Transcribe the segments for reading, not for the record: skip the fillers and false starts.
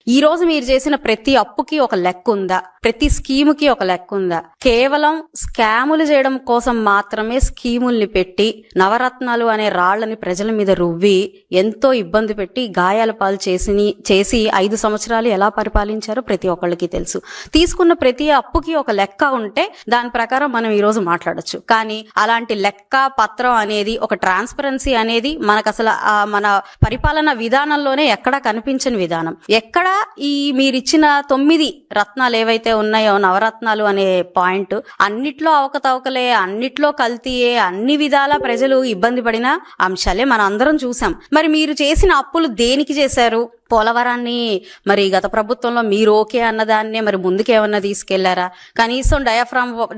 ఈ రోజు మీరు చేసిన ప్రతి అప్పుకి ఒక లెక్క ఉందా? ప్రతి స్కీముకి ఒక లెక్క ఉందా? కేవలం స్కాములు చేయడం కోసం మాత్రమే స్కీముల్ని పెట్టి నవరత్నాలు అనే రాళ్లని ప్రజల మీద రువ్వి ఎంతో ఇబ్బంది పెట్టి గాయాల పాలు చేసి 5 సంవత్సరాలు ఎలా పరిపాలించారో ప్రతి ఒక్కళ్ళకి తెలుసు. తీసుకున్న ప్రతి అప్పుకి ఒక లెక్క ఉంటే దాని ప్రకారం మనం ఈ రోజు మాట్లాడొచ్చు. కానీ అలాంటి లెక్క పత్రం అనేది, ఒక ట్రాన్స్పరెన్సీ అనేది మనకు అసలు మన పరిపాలన విధానంలోనే ఎక్కడా కనిపించని విధానం. ఎక్కడ ఈ మీరిచ్చిన 9 రత్నాలు ఏవైతే ఉన్నాయో, నవరత్నాలు అనే పాయింట్, అన్నిట్లో అవకతవకలే, అన్నిట్లో కల్తీయే, అన్ని విధాలా ప్రజలు ఇబ్బంది పడిన అంశాలే మనం అందరం చూసాం. మరి మీరు చేసిన అప్పులు దేనికి చేశారు? పోలవరాన్ని మరి గత ప్రభుత్వంలో మీరు ఓకే అన్నదాన్నే మరి ముందుకేమన్నా తీసుకెళ్లారా? కనీసం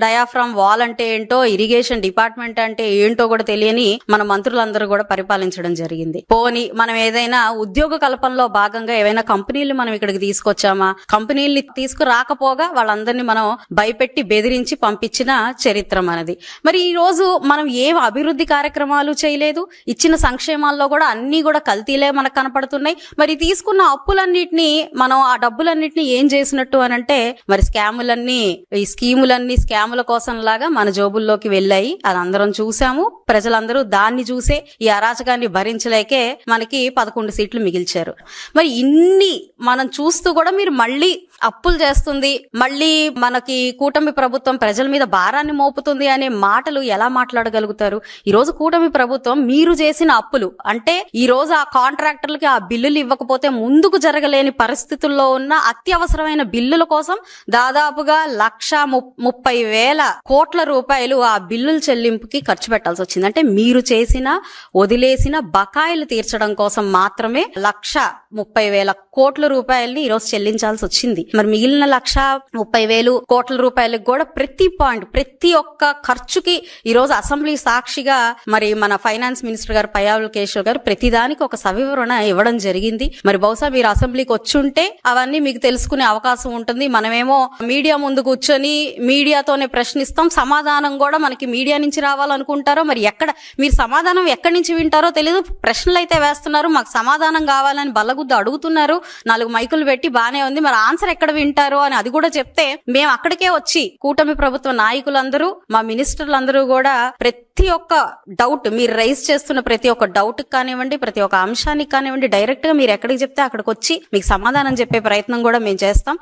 డయాఫ్రామ్ వాల్ అంటే ఏంటో, ఇరిగేషన్ డిపార్ట్మెంట్ అంటే ఏంటో కూడా తెలియని మన మంత్రులందరూ కూడా పరిపాలించడం జరిగింది. పోని మనం ఏదైనా ఉద్యోగ కల్పనలో భాగంగా ఏవైనా కంపెనీలు మనం ఇక్కడికి తీసుకొచ్చామా? కంపెనీల్ని తీసుకురాకపోగా వాళ్ళందరినీ మనం భయపెట్టి బెదిరించి పంపించిన చరిత్ర మనది. మరి ఈ రోజు మనం ఏం అభివృద్ధి కార్యక్రమాలు చేయలేదు. ఇచ్చిన సంక్షేమాల్లో కూడా అన్ని కూడా కల్తీలే మనకు కనపడుతున్నాయి. మరి తీసుకున్న అప్పులన్నిటినీ మనం, ఆ డబ్బులన్నిటినీ ఏం చేసినట్టు అనంటే, మరి స్కాములన్నీ, ఈ స్కీములన్నీ స్కాముల కోసం లాగా మన జోబుల్లోకి వెళ్ళాయి. అది అందరం చూసాము. ప్రజలందరూ దాన్ని చూసే ఈ అరాచకాన్ని భరించలేకే మనకి 11 సీట్లు మిగిల్చారు. మరి ఇన్ని మనం చూస్తూ కూడా మీరు మళ్ళీ అప్పులు చేస్తుంది, మళ్ళీ మనకి కూటమి ప్రభుత్వం ప్రజల మీద భారాన్ని మోపుతుంది అనే మాటలు ఎలా మాట్లాడగలుగుతారు? ఈ రోజు కూటమి ప్రభుత్వం మీరు చేసిన అప్పులు అంటే, ఈ రోజు ఆ కాంట్రాక్టర్లకి ఆ బిల్లులు ఇవ్వకపోతే ముందుకు జరగలేని పరిస్థితుల్లో ఉన్న అత్యవసరమైన బిల్లుల కోసం దాదాపుగా 1,30,000 కోట్ల రూపాయలు ఆ బిల్లుల చెల్లింపుకి ఖర్చు పెట్టాల్సి వచ్చింది. అంటే మీరు చేసిన, వదిలేసిన బకాయిలు తీర్చడం కోసం మాత్రమే 1,30,000 కోట్ల రూపాయలని ఈరోజు చెల్లించాల్సి వచ్చింది. మరి మిగిలిన 1,30,000 కోట్ల రూపాయలకు కూడా ప్రతి పాయింట్, ప్రతి ఒక్క ఖర్చుకి ఈరోజు అసెంబ్లీ సాక్షిగా మరి మన ఫైనాన్స్ మినిస్టర్ గారు పయ్యావుల కేశవ్ గారు ప్రతిదానికి ఒక సవివరణ ఇవ్వడం జరిగింది. మరి బహుశా మీరు అసెంబ్లీకి వచ్చుంటే అవన్నీ మీకు తెలుసుకునే అవకాశం ఉంటుంది. మనమేమో మీడియా ముందు కూర్చొని మీడియాతోనే ప్రశ్నిస్తాం, సమాధానం కూడా మనకి మీడియా నుంచి రావాలనుకుంటారో, మరి మీరు సమాధానం ఎక్కడి నుంచి వింటారో తెలియదు. ప్రశ్నలు అయితే వేస్తున్నారు, మాకు సమాధానం కావాలని బల్లగుద్దు అడుగుతున్నారు, 4 మైకులు పెట్టి బానే ఉంది, మరి ఆన్సర్ ఎక్కడ వింటారో అని అది కూడా చెప్తే మేము అక్కడికే వచ్చి కూటమి ప్రభుత్వ నాయకులందరూ, మా మినిస్టర్లందరూ కూడా ప్రతి ఒక్క డౌట్, మీరు రైజ్ చేస్తున్న ప్రతి ఒక్క డౌట్ కానివ్వండి, ప్రతి ఒక్క అంశానికి కానివ్వండి, డైరెక్ట్ గా మీరు ఎక్కడికి చెప్తే అక్కడికి వచ్చి మీకు సమాధానం చెప్పే ప్రయత్నం కూడా మేము చేస్తాం.